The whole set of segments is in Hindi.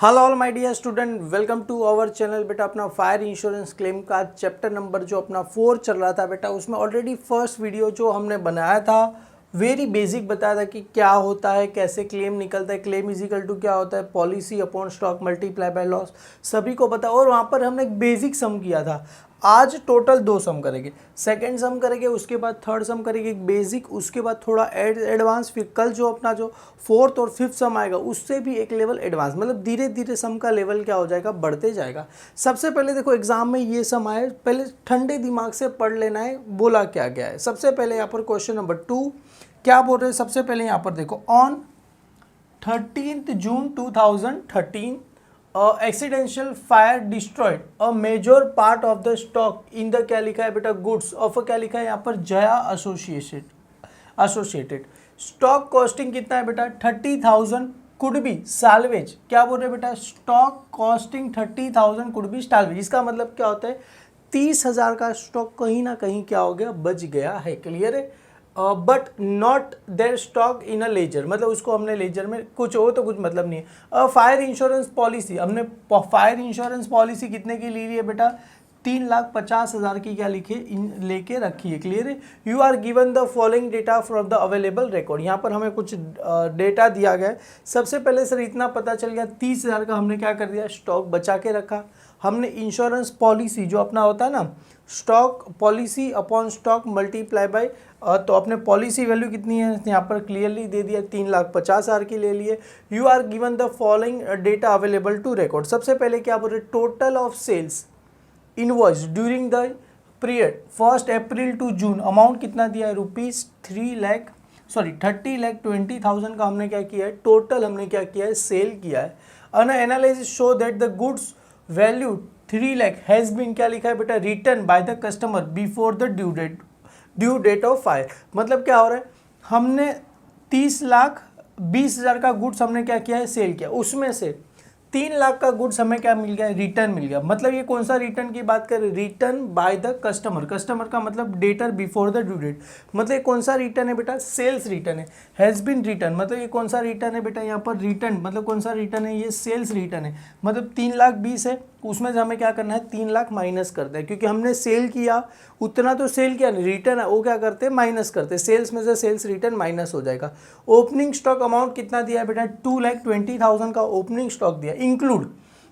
Hello all my dear student, welcome to our channel. बेटा अपना फायर इंश्योरेंस क्लेम का चैप्टर नंबर जो अपना 4 चल रहा था बेटा, उसमें ऑलरेडी फर्स्ट वीडियो जो हमने बनाया था वेरी बेसिक बताया था कि क्या होता है, कैसे क्लेम निकलता है, क्लेम इजिकल टू क्या होता है, policy upon stock multiply by loss, सभी को पता। और वहाँ पर हमने एक बेसिक सम किया था। आज टोटल 2 सम करेंगे, सेकंड सम करेंगे, उसके बाद थर्ड सम करेंगे एक बेसिक, उसके बाद थोड़ा एडवांस, फिर कल जो अपना जो फोर्थ और फिफ्थ सम आएगा उससे भी एक लेवल एडवांस। मतलब धीरे धीरे सम का लेवल क्या हो जाएगा, बढ़ते जाएगा। सबसे पहले देखो एग्जाम में ये सम आए, पहले ठंडे दिमाग से पढ़ लेना है बोला क्या गया है। सबसे पहले यहाँ पर क्वेश्चन नंबर 2 क्या बोल रहे हैं, सबसे पहले यहाँ पर देखो, on 13th June 2013 accidental fire destroyed a major part of the stock in the, क्या लिखा है बेटा, गुड्स ऑफ, क्या लिखा है यहाँ पर, जया एसोसिएटेड। स्टॉक कॉस्टिंग कितना है बेटा, 30,000 कुड बी साल्वेज। क्या बोल रहे हैं बेटा, stock costing 30,000 could be salvage. इसका मतलब क्या होता है, 30,000 का स्टॉक कहीं ना कहीं क्या हो गया, बच गया है। क्लियर है। But not their stock in a ledger, मतलब उसको हमने लेजर में कुछ हो तो कुछ मतलब नहीं है। फायर इंश्योरेंस पॉलिसी, हमने फायर इंश्योरेंस पॉलिसी कितने की ली है बेटा, 3,50,000 की क्या लिखे लेके रखी है। क्लियर है। You are given the following data from the available record. यहाँ पर हमें कुछ डेटा दिया गया है। सबसे पहले सर इतना पता चल गया, 30,000 का हमने क्या कर दिया, स्टॉक बचा के रखा। हमने इंश्योरेंस पॉलिसी जो अपना होता है ना, stock policy upon stock multiply by, तो अपने पॉलिसी वैल्यू कितनी है यहाँ पर क्लियरली दे दिया, 3,50,000 की ले लिए। You are given the following data available to record. सबसे पहले क्या बोल रहे, total of sales invoice during the period 1 April to June, amount कितना दिया है, ₹30,20,000 का हमने क्या किया है, टोटल हमने क्या किया है, सेल किया है। An analysis show that the goods value 3 lakh has been, क्या लिखा है बेटा, return by the customer before the due date of fire. मतलब क्या हो रहा है, हमने 30,20,000 का गुड्स हमने क्या किया है, सेल किया, उसमें से 3 लाख का गुड्स हमें क्या मिल गया, रिटर्न मिल गया। मतलब ये कौन सा रिटर्न की बात करें, return by the customer. Customer का मतलब debtor before the due date. मतलब ये कौन सा रिटर्न है बेटा, सेल्स रिटर्न है। हैज़ बीन रिटर्न, मतलब ये कौन सा रिटर्न है बेटा, यहाँ पर रिटर्न मतलब कौन सा रिटर्न है, ये सेल्स रिटर्न है। मतलब 3,20,000 है, उसमें से हमें क्या करना है, 3 लाख माइनस करते हैं, क्योंकि हमने सेल किया उतना तो सेल किया नहीं, रिटर्न है वो क्या करते हैं, माइनस करते हैं। सेल्स में से सेल्स रिटर्न माइनस हो जाएगा। ओपनिंग स्टॉक अमाउंट कितना दिया है बेटा, 2,20,000 का ओपनिंग स्टॉक दिया, इंक्लूड।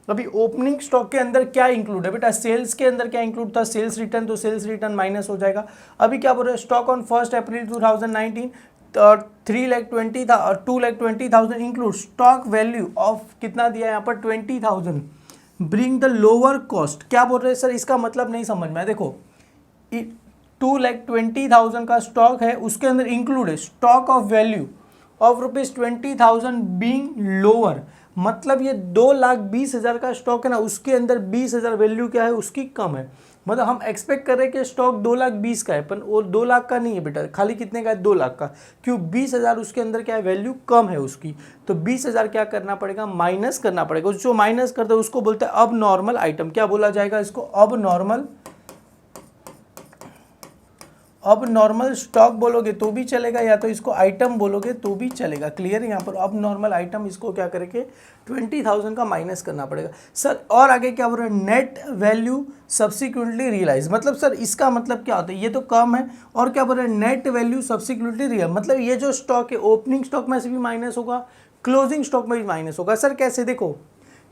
अभी ओपनिंग स्टॉक के अंदर क्या इंक्लूड है बेटा, सेल्स के अंदर क्या इंक्लूड था, सेल्स रिटर्न, तो सेल्स रिटर्न माइनस हो जाएगा। अभी क्या बोल रहे हैं, stock on 1 April 2019 2,20,000 include stock value of, कितना दिया है यहाँ पर, 20,000 ब्रिंग द लोअर कॉस्ट। क्या बोल रहे हैं सर, इसका मतलब नहीं समझ में आया। देखो 2,20,000 का स्टॉक है, उसके अंदर इंक्लूड है stock of value of ₹20,000 being lower. मतलब ये 2,20,000 का स्टॉक है ना, उसके अंदर 20,000 वैल्यू क्या है, उसकी कम है। मतलब हम एक्सपेक्ट कर रहे हैं कि स्टॉक 2,20,000 का है, पर वो 2 लाख का नहीं है बेटा, खाली कितने का है, 2 लाख का। क्यों, 20,000 उसके अंदर क्या है, वैल्यू कम है उसकी, तो 20,000 क्या करना पड़ेगा, माइनस करना पड़ेगा। जो माइनस करते हैं उसको बोलते हैं अब नॉर्मल आइटम। क्या बोला जाएगा इसको, अब नॉर्मल स्टॉक बोलोगे तो भी चलेगा, या तो इसको आइटम बोलोगे तो भी चलेगा। क्लियर है। यहाँ पर अब नॉर्मल आइटम, इसको क्या करेंगे, 20,000 का माइनस करना पड़ेगा सर। और आगे क्या बोल रहे हैं, नेट वैल्यू सब्सिक्वेंटली रियलाइज। मतलब सर इसका मतलब क्या होता है, ये तो कम है, और क्या बोल रहे हैं, नेट वैल्यू सब्सिक्वेंटली रियल, मतलब ये जो स्टॉक है ओपनिंग स्टॉक में से भी माइनस होगा, क्लोजिंग स्टॉक में भी माइनस होगा। सर कैसे, देखो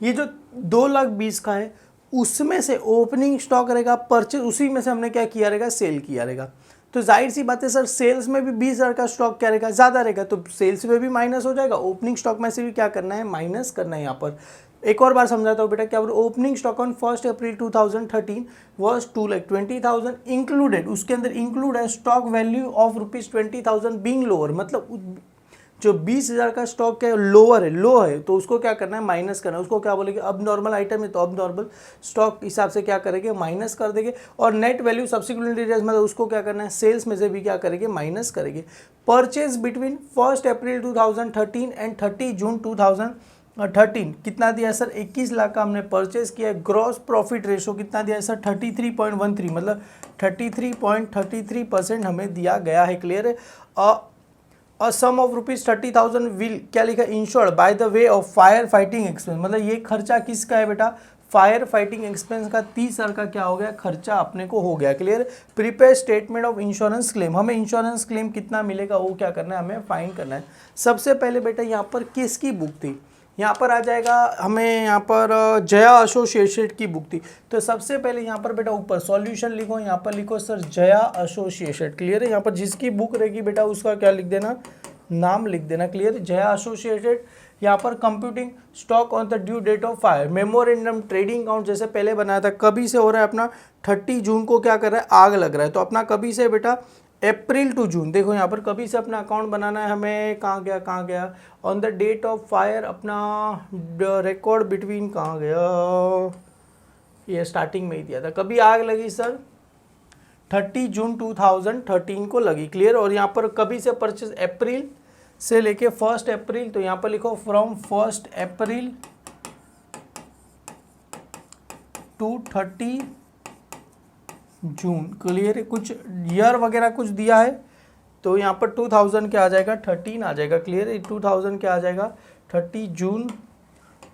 ये जो 2,20,000 का है, उसमें से ओपनिंग स्टॉक रहेगा, परचेज उसी में से हमने क्या किया रहेगा, सेल किया रहेगा। तो जाहिर सी बात है सर, सेल्स में भी 20,000 का स्टॉक क्या रहेगा, ज़्यादा रहेगा, तो सेल्स में भी माइनस हो जाएगा, ओपनिंग स्टॉक में से भी क्या करना है, माइनस करना है। यहाँ पर एक और बार समझाता हूँ बेटा, क्या बोल, opening stock on 1 April 2013 was 2,20,000 included, उसके अंदर इंक्लूड है stock value of ₹20,000 being lower. मतलब जो 20,000 का स्टॉक है लोअर है, लो है, तो उसको क्या करना है, माइनस करना है। उसको क्या बोलेंगे, अब नॉर्मल आइटम है तो अब नॉर्मल स्टॉक हिसाब से क्या करेंगे, माइनस कर देंगे। और नेट वैल्यू सब्सिक्वेंटली मतलब उसको क्या करना है, सेल्स में से भी क्या करेंगे, माइनस करेंगे। परचेज बिटवीन 1 अप्रैल 2013 एंड 30 जून 2013 कितना दिया है सर, 21 लाख का हमने परचेज किया है। ग्रॉस प्रॉफिट रेशो कितना दिया है सर, 33.13, मतलब 33.33% हमें दिया गया है। क्लियर है। और सम ऑफ ₹30,000 विल क्या लिखा, insured by the way of fire fighting expense, मतलब ये खर्चा किसका है बेटा, फायर फाइटिंग एक्सपेंस का 30,000 का क्या हो गया, खर्चा अपने को हो गया। Clear. Prepare statement of insurance claim, हमें इंश्योरेंस क्लेम कितना मिलेगा वो क्या करना है, हमें फाइंड करना है। सबसे पहले बेटा यहाँ पर किसकी बुक थी, यहाँ पर आ जाएगा हमें, यहाँ पर जया एसोसिएटेड की बुक थी। तो सबसे पहले यहाँ पर बेटा ऊपर सॉल्यूशन लिखो, यहाँ पर लिखो सर जया एसोसिएटेड। क्लियर है। यहाँ पर जिसकी बुक रहेगी बेटा उसका क्या लिख देना, नाम लिख देना। क्लियर। जया एसोसिएटेड। यहाँ पर computing stock on the due date of fire, memorandum trading account जैसे पहले बनाया था, कभी से हो रहा है अपना 30 जून को क्या कर रहा है, आग लग रहा है। तो अपना कभी से बेटा अप्रैल टू जून, देखो यहाँ पर कभी से अपना अकाउंट बनाना है हमें, कहाँ गया on the date of fire, अपना रिकॉर्ड बिटवीन कहाँ गया, ये स्टार्टिंग में ही दिया था, कभी आग लगी सर 30 जून 2013 को लगी। क्लियर। और यहाँ पर कभी से परचेज, अप्रैल से लेके 1 अप्रैल, तो यहाँ पर लिखो from 1 April to 30 June. Clear है। कुछ ईयर वगैरह कुछ दिया है तो यहाँ पर 2000 क्या आ जाएगा, 13 आ जाएगा। क्लियर है। 2000 क्या आ जाएगा, 30 जून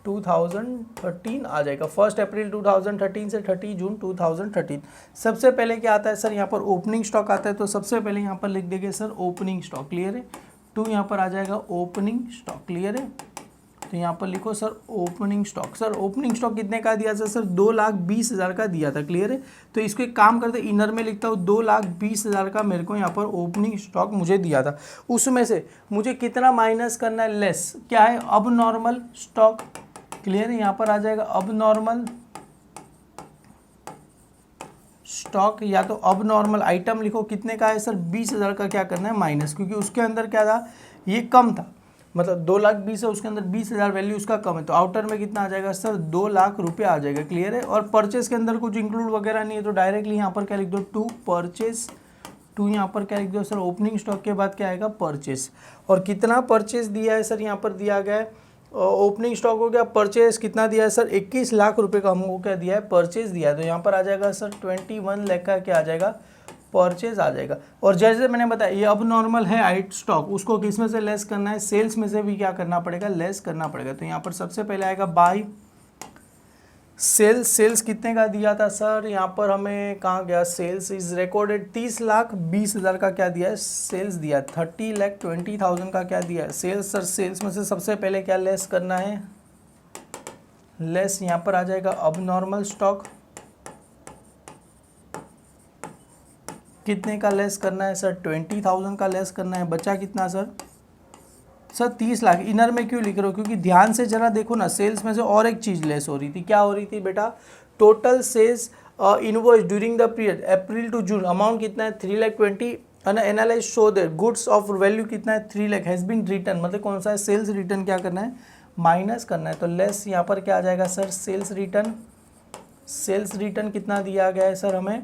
2013 आ जाएगा। 1 अप्रैल 2013 से 30 जून 2013। सबसे पहले क्या आता है सर, यहाँ पर ओपनिंग स्टॉक आता है, तो सबसे पहले यहाँ पर लिख देंगे सर ओपनिंग स्टॉक। क्लियर है। 2 यहाँ पर आ जाएगा ओपनिंग स्टॉक। क्लियर है। तो यहाँ पर लिखो sir opening stock. Sir opening stock कितने का दिया था सर, 2,20,000 का दिया था। क्लियर है। तो इसको एक काम करते, इनर में लिखता हूँ 2,20,000 का मेरे को यहाँ पर ओपनिंग स्टॉक मुझे दिया था। उसमें से मुझे कितना माइनस करना है, लेस, क्या है, अब नॉर्मल स्टॉक। क्लियर है। यहाँ पर आ जाएगा अब नॉर्मल स्टॉक, या तो अब नॉर्मल आइटम लिखो, कितने का है सर, 20,000 का क्या करना है माइनस, क्योंकि उसके अंदर क्या था, ये कम था, मतलब 2,20,000 है, उसके अंदर 20,000 वैल्यू उसका कम है, तो आउटर में कितना आ जाएगा सर, 2 लाख रुपये आ जाएगा। क्लियर है। और परचेस के अंदर कुछ इंक्लूड वगैरह नहीं है, तो डायरेक्टली यहाँ पर क्या लिख दो, टू परचेस। टू यहाँ पर क्या लिख दो सर, ओपनिंग स्टॉक के बाद क्या आएगा, परचेस। और कितना परचेस दिया है सर, यहाँ पर दिया गया है ओपनिंग स्टॉक हो गया, परचेस कितना दिया है सर, 21 लाख रुपए का हमको क्या दिया है, परचेस दिया है। तो यहाँ पर आ जाएगा सर 21 लाख का क्या आ जाएगा, परचेज आ जाएगा। और जैसे मैंने बताया ये अब नॉर्मल है आइट स्टॉक, उसको किस में से लेस करना है, सेल्स में से भी क्या करना पड़ेगा, लेस करना पड़ेगा। तो यहाँ पर सबसे पहले आएगा बाय सेल्स। सेल्स कितने का दिया था सर, यहाँ पर हमें कहाँ गया, सेल्स इज रिकॉर्डेड 30,20,000 का क्या दिया है, सेल्स दिया, 30,20,000 का क्या दिया है, सेल्स। सर सेल्स में से सबसे पहले क्या लेस करना है, लेस यहाँ पर आ जाएगा अब नॉर्मल स्टॉक, कितने का लेस करना है सर, 20,000 का लेस करना है, बचा कितना सर 30 लाख। इनर में क्यों लिख रहे हो, क्योंकि ध्यान से जरा देखो ना, सेल्स में से और एक चीज़ लेस हो रही थी, क्या हो रही थी बेटा, total sales invoice during the period April to June, amount कितना है 3,20,000 and analyse show their goods of value कितना है 3 लाख हैज़ बीन रिटर्न, मतलब कौन सा है, सेल्स रिटर्न क्या करना है, माइनस करना है। तो लेस यहाँ पर क्या आ जाएगा sir, sales return. Sales return कितना दिया गया है सर, हमें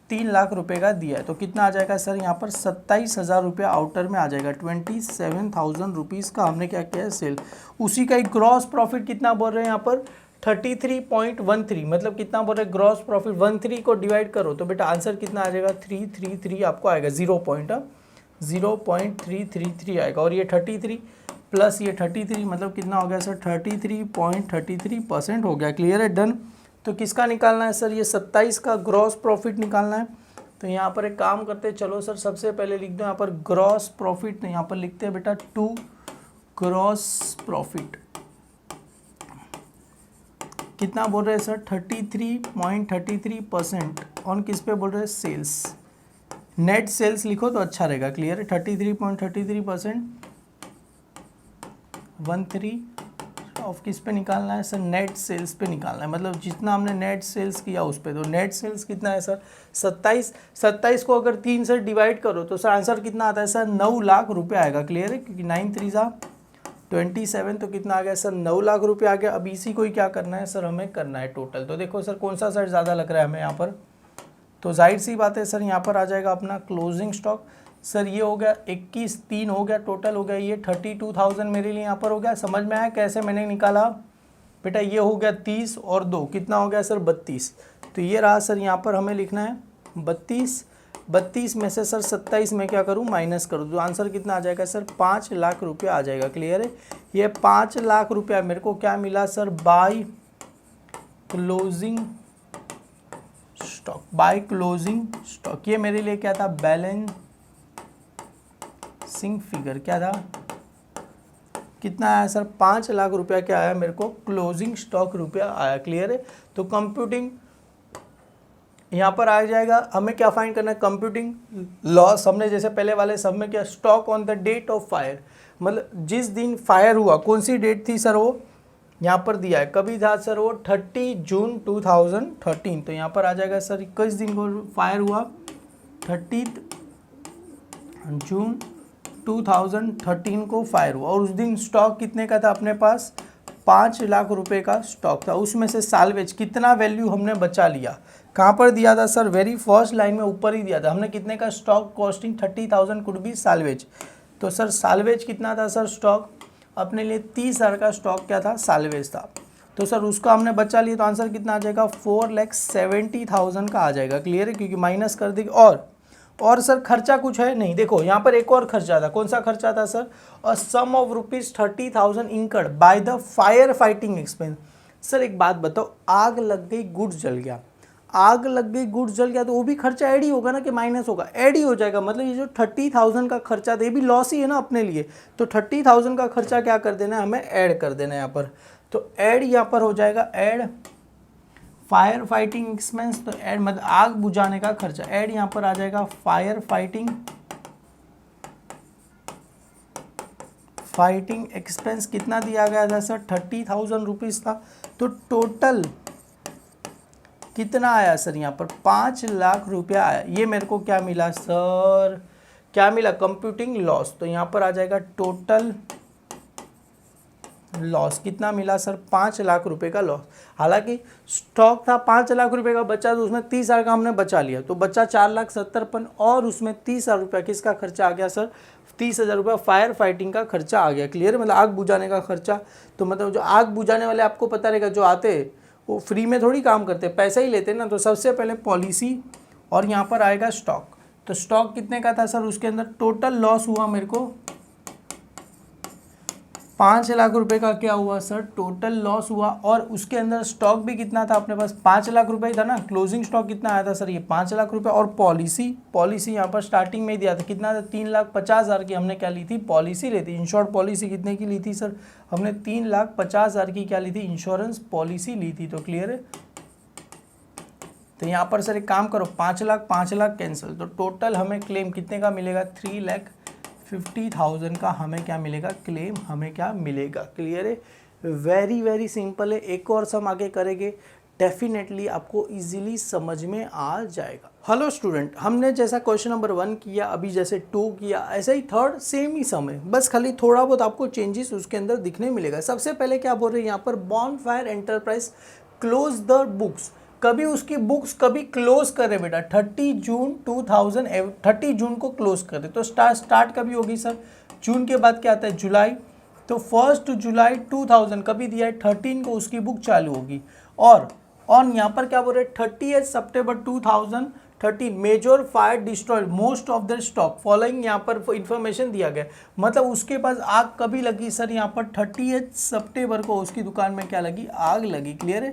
3 लाख रुपए का दिया है, तो कितना आ जाएगा सर, यहाँ पर 27,000 रुपये आउटर में आ जाएगा, 27,000 रुपीज़ का हमने क्या किया है सेल। उसी का एक ग्रॉस प्रॉफिट कितना बोल रहे हैं यहाँ पर 33.13, मतलब कितना बोल रहे हैं ग्रॉस प्रॉफिट, 13 को डिवाइड करो तो बेटा आंसर कितना आ जाएगा 333 आपको आएगा, 0.333 आएगा। और ये 33 प्लस ये 33 मतलब कितना हो गया सर 33.33% हो गया। क्लियर है, डन। तो किसका निकालना है सर, ये 27 का ग्रॉस प्रॉफिट निकालना है। तो यहाँ पर एक काम करते हैं, चलो सर सबसे पहले लिख दो यहाँ पर ग्रॉस प्रॉफिट, यहाँ पर लिखते हैं बेटा 2 ग्रॉस प्रॉफिट, कितना बोल रहे हैं सर 33.33% ऑन किस पे बोल रहे हैं, सेल्स। नेट सेल्स लिखो तो अच्छा रहेगा। क्लियर है, 33.33% 13 ऑफ किस पे निकालना है सर, नेट सेल्स पे निकालना है, मतलब जितना हमने नेट सेल्स किया उस पे। तो नेट सेल्स कितना है सर 27 को अगर 3 से डिवाइड करो तो सर आंसर कितना आता है सर 9 लाख रुपए आएगा। क्लियर है, क्योंकि 9 3 27, तो कितना आ गया सर 9 लाख रुपए आ गया। अब इसी को ही क्या करना है सर, हमें करना है टोटल। तो देखो सर कौन सा सर ज़्यादा लग रहा है हमें यहाँ पर, तो जाहिर सी बात है सर यहाँ पर आ जाएगा अपना क्लोजिंग स्टॉक। सर ये हो गया 21,3 हो गया, टोटल हो गया ये 32,000 मेरे लिए यहाँ पर हो गया। समझ में आया कैसे मैंने निकाला बेटा, ये हो गया 30 और 2 कितना हो गया सर 32। तो ये रहा सर यहाँ पर हमें लिखना है 32 32 में से सर 27 में क्या करूं, माइनस करूं, तो आंसर कितना आ जाएगा सर 5 लाख रुपया आ जाएगा। क्लियर है, ये 5 लाख रुपया मेरे को क्या मिला sir, by closing stock. By closing stock ये मेरे लिए क्या था, बैलेंसिंग फिगर क्या था, कितना आया सर 5 लाख रुपया क्या आया मेरे को, क्लोजिंग स्टॉक रुपया आया। क्लियर है, तो कंप्यूटिंग यहाँ पर आ जाएगा, हमें क्या फाइंड करना है, कंप्यूटिंग लॉस। हमने जैसे पहले वाले सब में क्या, stock on the date of fire, मतलब जिस दिन फायर हुआ, कौन सी डेट थी सर, वो यहाँ पर दिया है, कभी था सर वो 30 जून 2013। तो यहाँ पर आ जाएगा सर किस दिन को फायर हुआ, 30 जून 2013 को फायर हुआ, और उस दिन स्टॉक कितने का था अपने पास, 5 लाख रुपए का स्टॉक था। उसमें से साल्वेज कितना वैल्यू हमने बचा लिया, कहाँ पर दिया था सर, वेरी फर्स्ट लाइन में ऊपर ही दिया था हमने, कितने का stock costing 30,000 could be salvage. तो सर साल्वेज कितना था सर, स्टॉक अपने लिए 30,000 का स्टॉक क्या था, साल्वेज था। तो सर उसका हमने बचा लिया, तो आंसर कितना आ जाएगा, 4,70,000 का आ जाएगा। क्लियर है, क्योंकि माइनस कर देगी। और सर खर्चा कुछ है नहीं, देखो यहाँ पर एक और खर्चा था, कौन सा खर्चा था sir, a sum of ₹30,000 incurred by the fire fighting expense. Sir एक बात बताओ, आग लग गई, गुड्स जल गया, आग लग गई, गुड्स जल गया, तो वो भी खर्चा ऐड ही होगा ना कि माइनस होगा, ऐड ही हो जाएगा। मतलब ये जो 30,000 का खर्चा था, ये भी लॉस ही है ना अपने लिए, तो 30,000 का खर्चा क्या कर देना है, हमें ऐड कर देना है यहाँ पर। तो ऐड यहाँ पर हो जाएगा, ऐड फायर फाइटिंग एक्सपेंस, तो ऐड मतलब आग बुझाने का खर्चा, ऐड यहाँ पर आ जाएगा फायर फाइटिंग एक्सपेंस। कितना दिया गया था सर, 30,000 रुपीज़ था। तो टोटल कितना आया सर, यहाँ पर 5 लाख रुपया आया। ये मेरे को क्या मिला सर, क्या मिला, कंप्यूटिंग लॉस। तो यहाँ पर आ जाएगा टोटल लॉस, कितना मिला सर, 5 लाख रुपए का लॉस। हालांकि स्टॉक था 5 लाख रुपए का बचा, तो उसमें 30,000 का हमने बचा लिया, तो बचा 4,70,000, और उसमें 30,000 रुपया किसका खर्चा आ गया सर, 30,000 रुपया फायर फाइटिंग का खर्चा आ गया। क्लियर, मतलब आग बुझाने का खर्चा। तो मतलब जो आग बुझाने वाले आपको पता रहेगा, जो आते वो फ्री में थोड़ी काम करते, पैसा ही लेते ना। तो सबसे पहले पॉलिसी, और यहाँ पर आएगा स्टॉक। तो स्टॉक कितने का था सर, उसके अंदर टोटल लॉस हुआ मेरे को 5 लाख रुपए का क्या हुआ सर, टोटल लॉस हुआ। और उसके अंदर स्टॉक भी कितना था अपने पास, 5 लाख रुपए ही था ना, क्लोजिंग स्टॉक कितना आया था सर, ये 5 लाख रुपए। और पॉलिसी यहाँ पर स्टार्टिंग में ही दिया था, कितना था, 3,50,000 की हमने क्या ली थी, पॉलिसी ली थी। इंश्योर्ड पॉलिसी कितने की ली थी सर, हमने 3,50,000 की क्या ली थी, इंश्योरेंस पॉलिसी ली थी। तो क्लियर है, तो यहाँ पर सर एक काम करो, 5 लाख कैंसिल, तो टोटल हमें क्लेम कितने का मिलेगा, 3,50,000 का हमें क्या मिलेगा, क्लेम हमें क्या मिलेगा। क्लियर है, वेरी वेरी सिंपल है। एक और सम आगे करेंगे, डेफिनेटली आपको इजीली समझ में आ जाएगा। हेलो स्टूडेंट, हमने जैसा क्वेश्चन नंबर 1 किया, अभी जैसे 2 किया, ऐसा ही थर्ड सेम ही सम है, बस खाली थोड़ा बहुत आपको चेंजेस उसके अंदर दिखने मिलेगा। सबसे पहले क्या बोल रहे हैं यहाँ पर, bonfire enterprise close the books, कभी उसकी बुक्स कभी क्लोज करे बेटा, 30 जून को क्लोज करे। तो स्टार्ट कभी होगी सर, जून के बाद क्या आता है, जुलाई। तो 1 जुलाई 2000 कभी दिया है, 13 को उसकी बुक चालू होगी। और यहाँ पर क्या बोल रहे हैं, 30 सितंबर 2013 major fire destroyed most of the stock following, यहाँ पर इंफॉर्मेशन दिया गया। मतलब उसके पास आग कभी लगी सर, यहाँ पर 30 सितंबर को उसकी दुकान में क्या लगी, आग लगी। क्लियर है,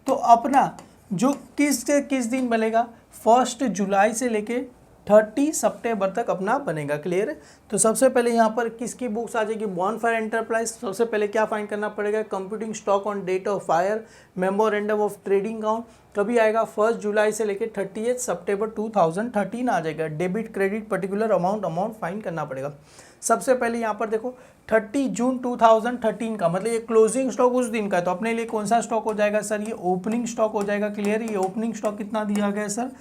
तो अपना जो किस दिन बनेगा, 1 जुलाई से लेके 30 सितंबर तक अपना बनेगा। क्लियर है, तो सबसे पहले यहाँ पर किसकी बुक्स आ जाएगी, बॉनफायर एंटरप्राइज। सबसे पहले क्या फाइंड करना पड़ेगा, computing stock on date of fire, memorandum of trading account कभी आएगा, 1 जुलाई से लेके 30 सितंबर 2013 आ जाएगा। Debit credit particular amount find करना पड़ेगा। सबसे पहले यहाँ पर देखो 30 जून 2013 का मतलब ये क्लोजिंग स्टॉक उस दिन का है, तो अपने लिए कौन सा स्टॉक हो जाएगा सर, ये ओपनिंग स्टॉक हो जाएगा। क्लियर है, ये ओपनिंग स्टॉक कितना दिया गया है सर,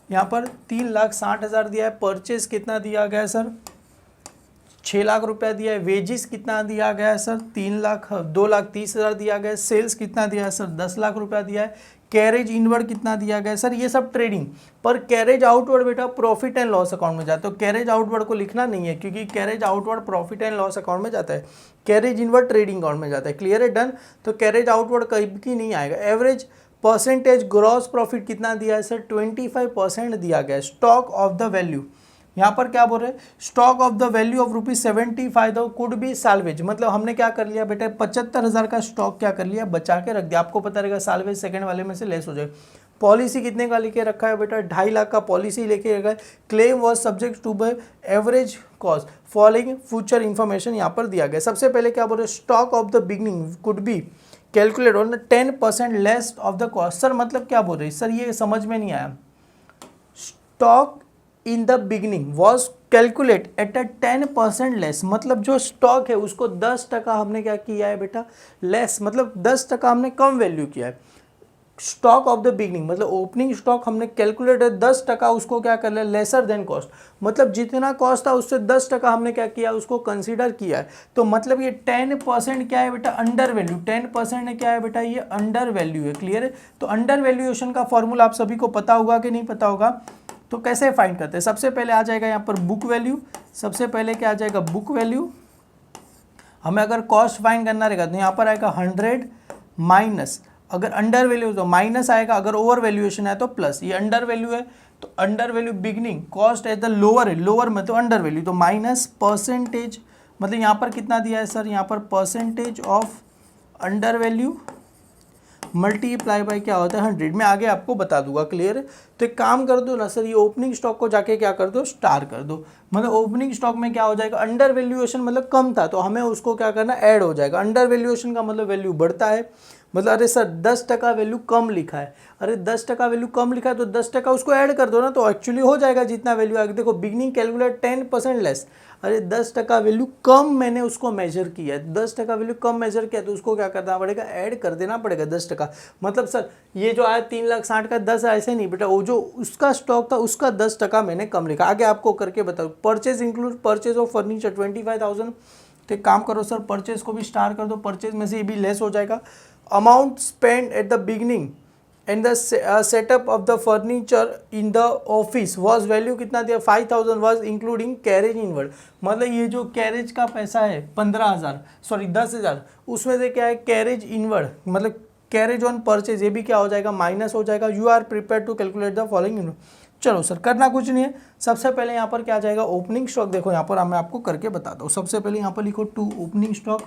यहाँ पर 3,60,000 दिया है। परचेज कितना दिया गया है सर, 6 लाख रुपया दिया है। वेजिस कितना दिया गया है सर, 2,30,000 दिया गया है। सेल्स कितना दिया है सर, 10 लाख रुपया दिया है। कैरेज इनवर्ड कितना दिया गया है सर, ये सब ट्रेडिंग। पर कैरेज आउटवर्ड बेटा प्रॉफिट एंड लॉस अकाउंट में जाता है, तो कैरेज आउटवर्ड को लिखना नहीं है, क्योंकि carriage outward profit and loss account में जाता है, कैरेज इनवर्ड ट्रेडिंग अकाउंट में जाता है। क्लियर है, डन। तो कैरेज आउटवर्ड कहीं की नहीं आएगा। एवरेज परसेंटेज ग्रॉस प्रॉफिट कितना दिया है सर, 25% दिया गया है। स्टॉक ऑफ द वैल्यू, यहाँ पर क्या बोल रहे हैं, stock of the value of ₹75,000 could be salvage, मतलब हमने क्या कर लिया बेटा, 75,000 का स्टॉक क्या कर लिया, बचा के रख दिया। आपको पता रहेगा साल्वेज सेकंड वाले में से लेस हो जाए। पॉलिसी कितने का लेके रखा है बेटा, 2.5 लाख का पॉलिसी लेके रखा है। Claim was subject to by average cost following future information यहाँ पर दिया गया। सबसे पहले क्या बोल रहे, stock of the beginning could be calculate on 10% less of the cost. Sir मतलब क्या बोल रही सर, ये समझ में नहीं आया। Stock in the beginning was calculate at a 10% less, मतलब जो स्टॉक है उसको 10% हमने क्या किया है बेटा, लेस, मतलब 10% हमने कम वैल्यू किया है। स्टॉक ऑफ द बिगनिंग मतलब ओपनिंग स्टॉक हमने कैलकुलेट है 10%, उसको क्या कर लिया, लेसर देन कॉस्ट, मतलब जितना कॉस्ट था उससे 10% हमने क्या किया, उसको कंसीडर किया है। तो मतलब ये 10% क्या है बेटा, अंडर वैल्यू, 10% क्या है बेटा, ये अंडर वैल्यू है। क्लियर है। तो अंडर वैल्यूएशन का फॉर्मूला आप सभी को पता होगा कि नहीं पता होगा, तो कैसे फाइंड करते हैं। सबसे पहले आ जाएगा यहाँ पर बुक वैल्यू, सबसे पहले क्या आ जाएगा, बुक वैल्यू। हमें अगर कॉस्ट फाइंड करना रहेगा तो यहाँ पर आएगा 100 माइनस, अगर अंडर वैल्यू तो माइनस आएगा, अगर ओवर वैल्यूएशन है तो प्लस। ये अंडर वैल्यू है तो under value beginning cost at the lower है, लोअर में तो अंडर वैल्यू, तो माइनस परसेंटेज, मतलब यहाँ पर कितना दिया है सर, यहाँ पर percentage of under value multiply by क्या होता है 100। मैं आगे आपको बता दूंगा। क्लियर है। तो एक काम कर दो ना सर, ये ओपनिंग स्टॉक को जाके क्या कर दो, स्टार कर दो, मतलब ओपनिंग स्टॉक में क्या हो जाएगा, अंडर वैल्यूएशन मतलब कम था तो हमें उसको क्या करना, ऐड हो जाएगा। अंडर वैल्यूएशन का मतलब वैल्यू बढ़ता है, मतलब अरे सर 10% वैल्यू कम लिखा है, अरे 10% वैल्यू कम लिखा है तो 10% उसको ऐड कर दो ना, तो एक्चुअली हो जाएगा जितना वैल्यू आएगा। देखो बिगनिंग कैलकुलेट 10% लेस, अरे 10% वैल्यू कम मैंने उसको मेजर किया है, 10% वैल्यू कम मेजर किया तो उसको क्या करना पड़ेगा, ऐड कर देना पड़ेगा 10%। मतलब सर ये जो आया 3,60,000 का 10 ऐसे नहीं बेटा, वो जो उसका स्टॉक था उसका 10% मैंने कम लिखा। आगे आपको करके बताओ। Purchase include purchase of furniture 25,000, तो एक काम करो सर, परचेज को भी स्टार कर दो, परचेज में से ये भी लेस हो जाएगा। Amount spend at the beginning and the setup of the furniture in the office was value कितना दिया, 5,000 वॉज इंक्लूडिंग कैरेज इनवर्ड, मतलब ये जो कैरेज का पैसा है 15,000 सॉरी 10,000, उसमें से क्या है कैरेज इनवर्ड, मतलब कैरेज ऑन परचेज, ये भी क्या हो जाएगा, माइनस हो जाएगा। You are prepare to calculate the following. चलो सर करना कुछ नहीं है, सबसे पहले यहाँ पर क्या आ जाएगा, ओपनिंग स्टॉक। देखो यहाँ पर मैं आपको करके बताता हूँ। सबसे पहले यहाँ पर लिखो 2 ओपनिंग स्टॉक,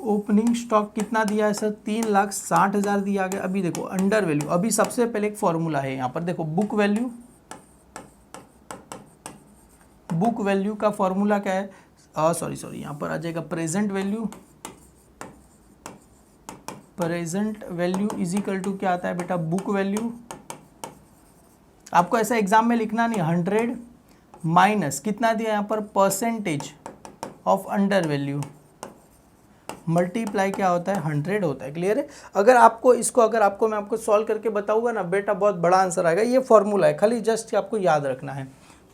ओपनिंग स्टॉक कितना दिया है सर, 3,60,000 दिया गया। अभी देखो अंडर वैल्यू, अभी सबसे पहले एक फॉर्मूला है यहाँ पर, देखो बुक वैल्यू, बुक वैल्यू का फॉर्मूला क्या है, सॉरी यहाँ पर आ जाएगा present value, present value is equal to क्या आता है बेटा, बुक वैल्यू। आपको ऐसा एग्जाम में लिखना नहीं, 100 माइनस कितना दिया यहाँ पर, percentage of under value multiply क्या होता है, 100 होता है। क्लियर है। अगर आपको इसको, अगर आपको मैं आपको सॉल्व करके बताऊंगा ना बेटा, बहुत बड़ा आंसर आएगा। ये फॉर्मूला है, खाली जस्ट आपको याद रखना है।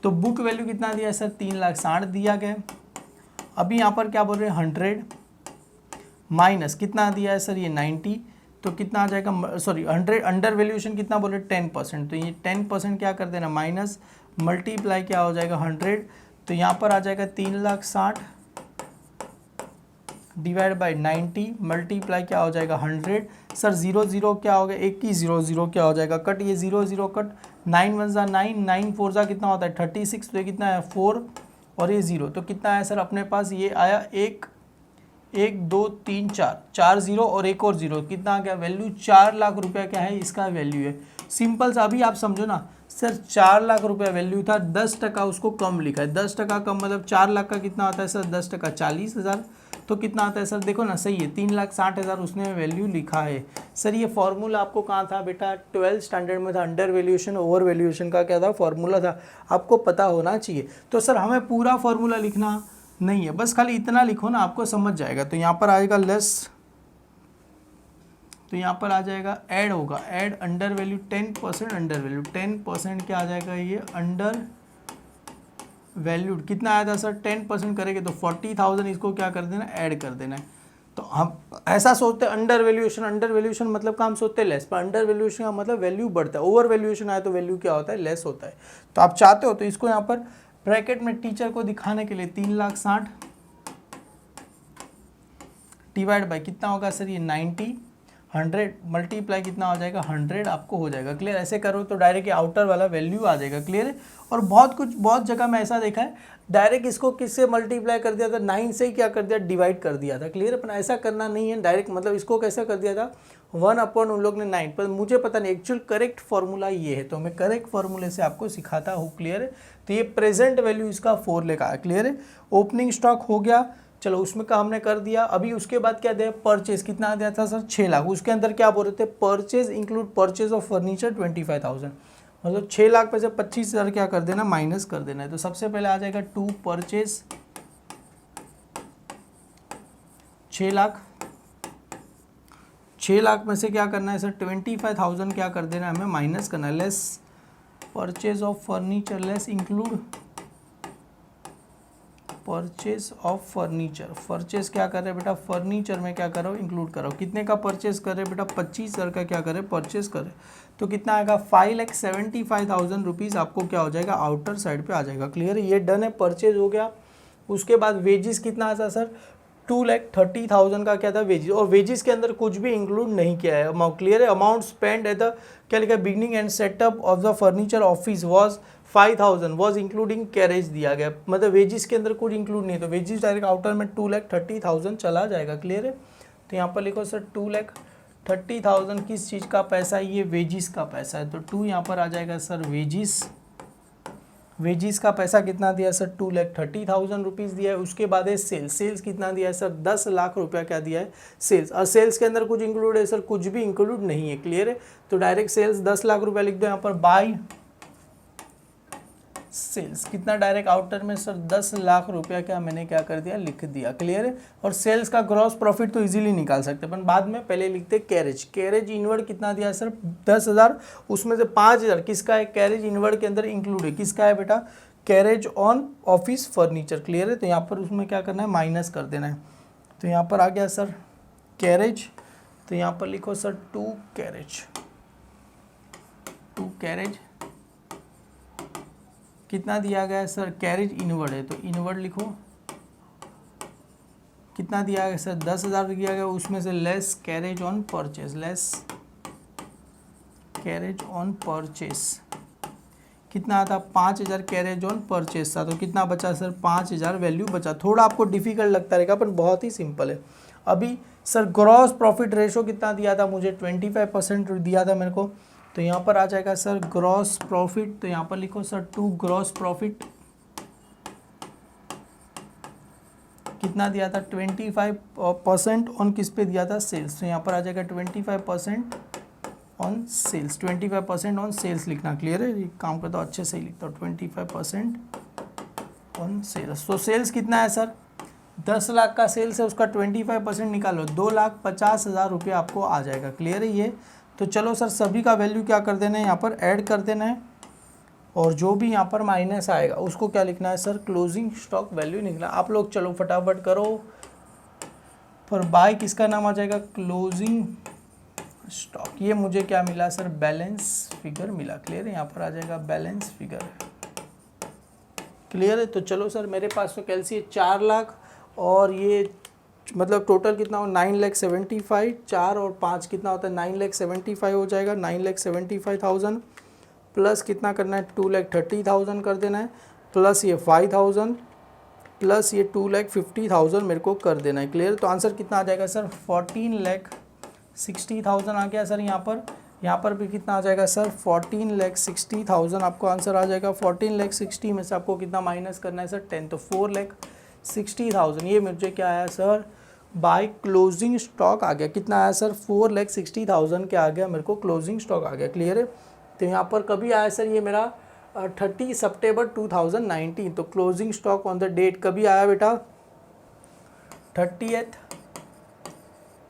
तो बुक वैल्यू कितना दिया है सर, 3,60,000 दिया गया। अभी यहाँ पर क्या बोल रहे हैं, 100 माइनस कितना दिया है सर, ये 90, तो कितना आ जाएगा, सॉरी 100 अंडर वैल्यूएशन कितना बोले 10%, तो ये 10% क्या कर देना, माइनस मल्टीप्लाई क्या हो जाएगा 100, तो यहाँ पर आ जाएगा 3,60,000 डिवाइड बाई 90 मल्टीप्लाई क्या हो जाएगा 100। सर 0 0 क्या हो गया, 1 की 0 0 क्या हो जाएगा, कट, ये 0 0 कट, 9 1 जा 9, 9 4 जा कितना होता है 36, तो ये कितना है 4 और ये 0, तो कितना है सर अपने पास, ये आया 1 1 2 3 4 4 0 और एक और 0, कितना आ गया वैल्यू, 4 लाख रुपया क्या है इसका वैल्यू है। सिंपल सा, अभी आप समझो ना सर, 4 लाख रुपया वैल्यू था, 10% उसको कम लिखा है, 10% कम मतलब 4 लाख का कितना आता है सर, 10% 40,000, तो कितना आता है सर, देखो ना सही है, 3,60,000 उसने वैल्यू लिखा है। सर ये फॉर्मूला आपको कहाँ था बेटा, 12th स्टैंडर्ड में था, अंडर वैल्यूएशन ओवर वैल्यूएशन का क्या था फॉर्मूला था, आपको पता होना चाहिए। तो सर हमें पूरा फॉर्मूला लिखना नहीं है, बस खाली इतना लिखो ना, आपको समझ जाएगा। तो यहाँ पर आएगा लेस, तो यहाँ पर आ जाएगा ऐड होगा, add under value 10% under value 10% क्या आ जाएगा, ये अंडर वैल्यूड कितना आया था सर, 10% करेंगे तो 40,000, इसको क्या कर देना, ऐड कर देना है। तो हम ऐसा सोचते हैं अंडर वैल्यूएशन मतलब काम सोचते हैं लेस, पर अंडर वैल्यूएशन का मतलब वैल्यू बढ़ता है, ओवर वैल्यूएशन आए तो वैल्यू क्या होता है, लेस होता है। तो आप चाहते हो तो इसको यहाँ पर ब्रैकेट में टीचर को दिखाने के लिए 3,60,000 डिवाइड बाय कितना होगा सर ये 90, 100 मल्टीप्लाई कितना हो जाएगा 100 आपको हो जाएगा। क्लियर, ऐसे करो तो डायरेक्ट आउटर वाला वैल्यू आ जाएगा। क्लियर है। और बहुत जगह मैं ऐसा देखा है डायरेक्ट इसको किससे मल्टीप्लाई कर दिया था, 9 से ही क्या कर दिया, डिवाइड कर दिया था। क्लियर है, पर ऐसा करना नहीं है डायरेक्ट, मतलब इसको कैसा कर दिया था 1 उन लोग ने 9, पर मुझे पता नहीं एक्चुअल करेक्ट फॉर्मूला ये है, तो मैं करेक्ट फॉर्मूले से आपको सिखाता हूँ। क्लियर है। तो ये प्रेजेंट वैल्यू इसका 4 लेखा है। क्लियर है। ओपनिंग स्टॉक हो गया, चलो उसमें का हमने कर दिया। अभी उसके बाद क्या दिया, परचेज कितना दिया था सर 6 लाख। उसके अंदर क्या बोल रहे थे, purchase include purchase of furniture 25,000, मतलब 6 लाख में से 25,000 क्या कर देना, माइनस कर देना है। तो सबसे पहले आ जाएगा टू परचेज 6 लाख, 6 लाख में से क्या करना है सर 25,000 क्या कर देना है हमें, माइनस करना है। Less purchase of furniture, less include purchase of furniture. Purchase क्या कर रहे हैं बेटा, फर्नीचर में क्या करो, इंक्लूड करो। कितने का परचेज कर रहे हैं बेटा, 25,000 का क्या करें, परचेज करें। तो कितना आएगा 5,75,000 रुपीज़ आपको क्या हो जाएगा, आउटर साइड पे आ जाएगा। क्लियर है, ये डन है, परचेज हो गया। उसके बाद वेजिस कितना आता सर 2,30,000 का क्या था वेजिस, और वेजिस के अंदर कुछ भी इंक्लूड नहीं किया है। क्लियर है। अमाउंट स्पेंड एट द क्या लिखा है, beginning and setup of the furniture office was 5,000 was including carriage दिया गया, मतलब वेजिस के अंदर कुछ इंक्लूड नहीं है, तो वेजिस डायरेक्ट आउटर में 2,30,000 चला जाएगा। क्लियर है। तो यहाँ पर लिखो सर 2,30,000 किस चीज़ का पैसा है, ये वेजिस का पैसा है, तो 2 यहाँ पर आ जाएगा सर वेजिस। वेजिस का पैसा कितना दिया सर 2,30,000 रुपीज़ दिया है। उसके बाद है सेल्स, सेल्स कितना दिया है सर 10 लाख रुपया क्या दिया है सेल्स, और सेल्स के अंदर कुछ इंक्लूड है सर, कुछ भी इंक्लूड नहीं है। क्लियर है। तो डायरेक्ट सेल्स 10 लाख रुपया लिख दो यहाँ पर, बाय सेल्स कितना डायरेक्ट आउटर में सर 10 लाख रुपया क्या मैंने क्या कर दिया, लिख दिया। क्लियर है। और सेल्स का ग्रॉस प्रॉफिट तो इजीली निकाल सकते हैं, पर बाद में पहले लिखते कैरेज। कैरेज इनवर्ड कितना दिया है सर 10,000, उसमें से 5,000 किसका है, कैरेज इनवर्ड के अंदर इंक्लूड है, किसका है बेटा, carriage on office furniture. Clear है। तो यहाँ पर उसमें क्या करना है, माइनस कर देना है। तो यहाँ पर आ गया सर कैरेज, तो यहाँ पर लिखो सर 2 कैरेज, 2 कैरेज कितना दिया गया है सर, कैरेज इनवर्ड है तो इनवर्ड लिखो। कितना दिया गया सर 10,000 दिया गया, उसमें से less carriage on purchase, less carriage on purchase कितना आता, 5,000 कैरेज ऑन परचेज था, तो कितना बचा सर 5,000 वैल्यू बचा। थोड़ा आपको डिफिकल्ट लगता रहेगा पर बहुत ही सिंपल है। अभी सर ग्रॉस प्रॉफिट रेशो कितना दिया था मुझे, 25% दिया था मेरे को, तो यहाँ पर आ जाएगा सर ग्रॉस प्रॉफिट, तो यहाँ पर लिखो सर 2 ग्रॉस प्रॉफिट कितना दिया था 25% ऑन किस पे दिया था, सेल्स, तो यहाँ पर आ जाएगा 25% ऑन सेल्स, 25% ऑन सेल्स लिखना। क्लियर है, ये काम करता हूँ अच्छे से ही लिखता हूँ 25% ऑन सेल्स। तो सेल्स कितना है सर 10 लाख का सेल्स है, उसका 25% निकालो, 2,50,000 रुपये आपको आ जाएगा। क्लियर है ये। तो चलो सर सभी का वैल्यू क्या कर देना है, यहाँ पर ऐड कर देना है, और जो भी यहाँ पर माइनस आएगा उसको क्या लिखना है सर, क्लोजिंग स्टॉक वैल्यू निकला। आप लोग चलो फटाफट करो, पर बाय किसका नाम आ जाएगा, क्लोजिंग स्टॉक। ये मुझे क्या मिला सर, बैलेंस फिगर मिला। क्लियर है, यहाँ पर आ जाएगा बैलेंस फिगर। क्लियर है। तो चलो सर मेरे पास तो कैलसी है 4 लाख, और ये मतलब टोटल कितना हो 9,75,000, 4 और 5 कितना होता है 9,75,000 हो जाएगा, 9,75,000 प्लस कितना करना है 2,30,000 कर देना है, प्लस ये 5,000 प्लस ये 2,50,000 मेरे को कर देना है। क्लियर। तो आंसर कितना आ जाएगा सर 14,60,000 आ गया सर। यहाँ पर भी कितना आ जाएगा सर 14,60,000 आपको आंसर आ जाएगा। 14,60,000 में से आपको कितना माइनस करना है सर 10, तो 4,60,000 ये मुझे क्या आया सर बाय क्लोजिंग स्टॉक आ गया। कितना आया सर 4,60,000 क्या आ गया मेरे को, क्लोजिंग स्टॉक आ गया। क्लियर है। तो यहाँ पर कभी आया सर ये मेरा 30 सितंबर 2019, तो closing stock on the date कभी आया बेटा 30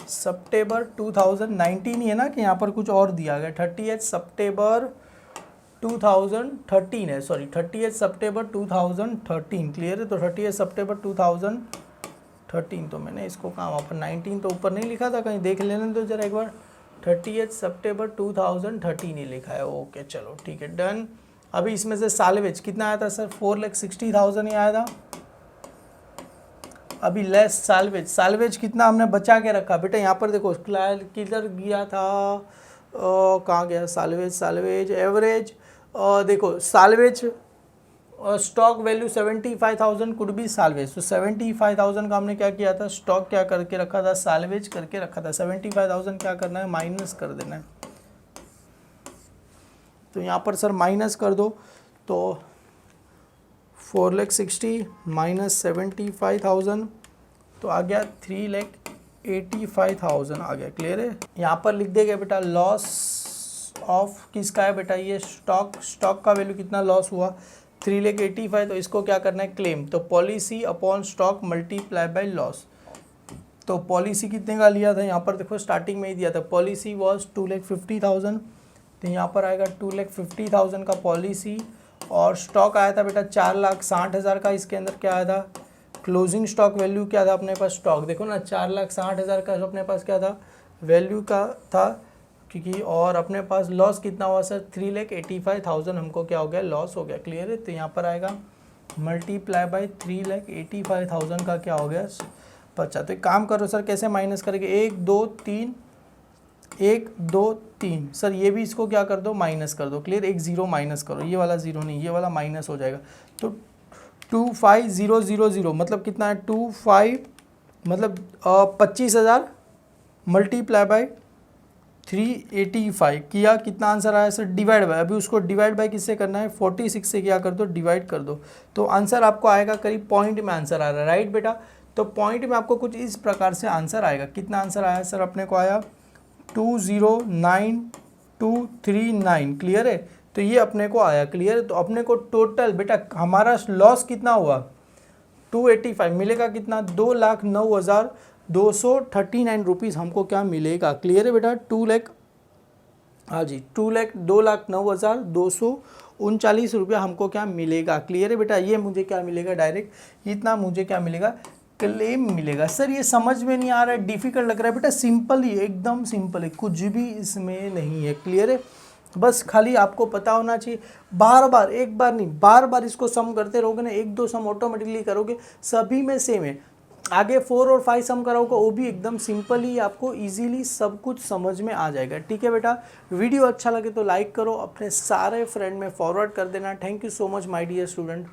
सितंबर 2019 ही है ना, कि यहाँ पर कुछ और दिया गया 30 सितंबर 2013 है, सॉरी 30 सितंबर 2013। क्लियर है। तो 30 सितंबर 2013, तो मैंने इसको कहा वहाँ पर 19 तो ऊपर नहीं लिखा था, कहीं देख लेने दो जरा एक बार, 30 सितंबर 2013 ही लिखा है। ओके चलो ठीक है डन। अभी इसमें से सालवेज कितना आया था सर 4,60,000 ही आया था। अभी लेस साल्वेज, साल्वेज कितना हमने बचा के रखा बेटा, यहाँ पर देखो किधर गया था, कहाँ गया साल्वेज, साल्वेज एवरेज, देखो salvage stock value 75,000 could be salvage, तो 75,000 का हमने क्या किया था, स्टॉक क्या करके रखा था, साल्वेज करके रखा था। 75,000 क्या करना है, माइनस कर देना है। तो यहाँ पर सर माइनस कर दो, तो 4,60,000 माइनस 75,000 तो आ गया 3,85,000 आ गया। क्लियर है, यहाँ पर लिख देगा बेटा लॉस ऑफ किसका है बेटा, ये स्टॉक, स्टॉक का वैल्यू कितना लॉस हुआ 3,85,000, तो इसको क्या करना है क्लेम, तो policy upon stock multiply by loss. तो पॉलिसी कितने का लिया था, यहाँ पर देखो स्टार्टिंग में ही दिया था, पॉलिसी वॉज 2,50,000, तो यहाँ पर आएगा 2,50,000 का पॉलिसी, और स्टॉक आया था बेटा 4,60,000 का। इसके अंदर क्या आया था, क्लोजिंग स्टॉक वैल्यू क्या था अपने पास, स्टॉक देखो ना 4,60,000 का अपने पास क्या था, वैल्यू का था, क्योंकि और अपने पास लॉस कितना हुआ सर 3,85,000 हमको क्या हो गया, लॉस हो गया। क्लियर है, तो यहाँ पर आएगा मल्टीप्लाई बाय 3,85,000 का क्या हो गया, बचा। तो एक काम करो सर, कैसे माइनस करेंगे, 1 2 3 1 2 3, सर ये भी इसको क्या कर दो, माइनस कर दो। क्लियर, एक जीरो माइनस करो, ये वाला जीरो नहीं, ये वाला माइनस हो जाएगा। तो 25,000 मतलब कितना है, 25 मतलब 25,000 मल्टीप्लाई बाय 385 किया, कितना आंसर आया सर, डिवाइड बाय, अभी उसको डिवाइड बाय किससे करना है, 46 से क्या कर दो, डिवाइड कर दो, तो आंसर आपको आएगा करीब पॉइंट में आंसर आ रहा है, राइट बेटा। तो पॉइंट में आपको कुछ इस प्रकार से आंसर आएगा। कितना आंसर आया सर, अपने को आया 209,239। क्लियर है, तो ये अपने को आया। क्लियर है, तो अपने को टोटल बेटा हमारा लॉस कितना हुआ 285, मिलेगा कितना, 2,09,239 रुपीज़ हमको क्या मिलेगा। क्लियर है बेटा, 2 लाख, हाँ जी 2,09,239 रुपया हमको क्या मिलेगा। क्लियर है बेटा, ये मुझे क्या मिलेगा, डायरेक्ट इतना मुझे क्या मिलेगा, क्लेम मिलेगा। सर ये समझ में नहीं आ रहा है, डिफिकल्ट लग रहा है बेटा, सिंपल ही, एकदम सिंपल है, कुछ भी इसमें नहीं है। क्लियर है, बस खाली आपको पता होना चाहिए, बार बार, एक बार नहीं बार बार इसको सम करते रहोगे ना, 1 2 सम ऑटोमेटिकली करोगे, सभी में सेम है। आगे 4 और 5 सम कराओगे वो भी एकदम सिंपल ही, आपको इजीली सब कुछ समझ में आ जाएगा। ठीक है बेटा, वीडियो अच्छा लगे तो लाइक करो, अपने सारे फ्रेंड में फॉरवर्ड कर देना। Thank you so much my dear student.